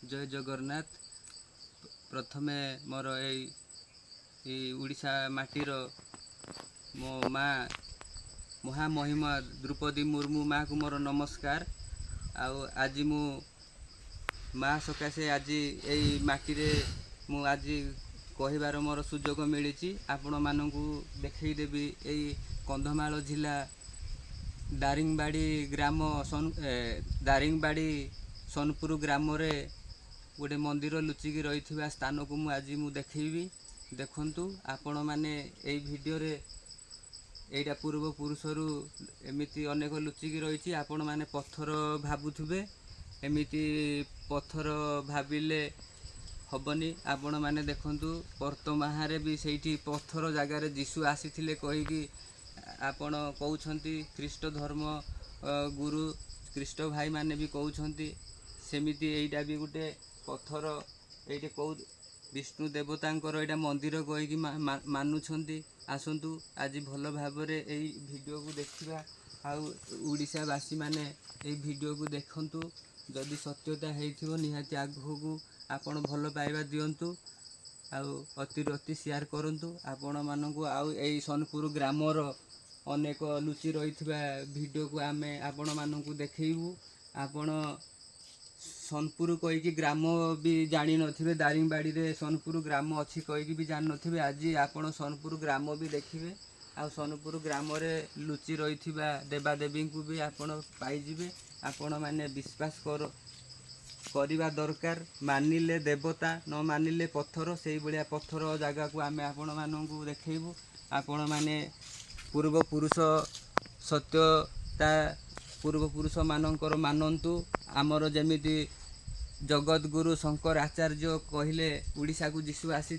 जय जगन्नाथ। प्रथमे मोर ओडिशा माटीर मो माँ महामहिमा द्रौपदी मुर्मू माँ को मोर नमस्कार। आज मु माँ सकाशे आज यही माटी मु आज कहबार मोर सुजोग मिली। आपण मानू देखईदेवी यही कंधमाल जिला दारिंगबाड़ी ग्राम दारिंगबाड़ी सोनपुर ग्राम रे गोटे मंदिर लुचिकी रही स्थान को आज देखी। देखु आपण मैंने यही वीडियो रे एटा पूर्व पुरुषरू एमती अनेक लुचिकी रही। आपण मैंने पत्थर भावुवे एमती पत्थर भाविले हबनी। आपण मैंने देखु वर्तमान भी से पत्थर जगार जीशु आसी कहीकि आपण कहते ख्रीष्ट धर्म गुरु ख्रीष्ट भाई माने भी कहते सेमिति एटा भी गोटे पत्थर ये कौ विष्णु देवतांकर एटा मंदिर कहीकि मानुंट। आसतु आज भल भाव यही वीडियो को देखा आड़शावासी मैंने यही वीडियो को देखु। जदि सत्यता हो निहाती आगु को आपण भल पाइबा दिंतु अति शेयर करंतु। आपण मानू आई सोनपुर ग्रामर अनेक लुचि रही वीडियो को आम आपण मानू देखू। आपण सोनपुर कहीकि ग्राम भी जानी नथिबे दारिंगबाड़ी रे सोनपुर ग्राम अच्छी कहीकि भी जान नथिबे। आज आपण सोनपुर ग्राम भी देखिए आ सोनपुर ग्राम रे लुचि रही देवादेवी को भी आपण पाइजिबे। आपण माने विश्वास करवा दरकार। मानिले देवता न मानिले पत्थर से भाया पत्थर जगह को आम आपण मानू देखू। आपण माने पूर्व पुरुष सत्यता पूर्व पुरुष मानकर मानतु। आमर जमीती जगत गुरु शंकर आचार्य कहले उड़ीसा को जीशु आसी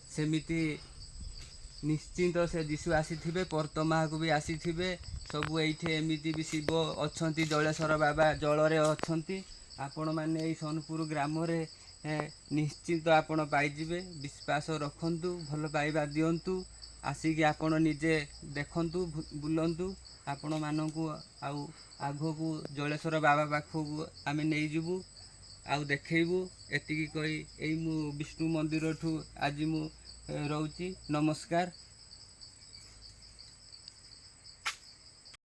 सेमिति निश्चिंत से जीशु आसी पर्तमा को भी आसी सबू ये एमती भी शिव अच्छा जलेश्वर बाबा जलरे अच्छा। आपण मैंने सोनपुर ग्राम रे निश्चिंत आपण पाइजिबे। विश्वास रखंतु भल पाइबा दिंतु आसिक आपण निजे देखंतु बुलंतु। आपण मानू आग को जलेश्वर बाबा पाखक आम नहीं जीवु आउ देखू। एतिकी कही यही मु विष्णु मंदिर ठू आज मु रोची। नमस्कार।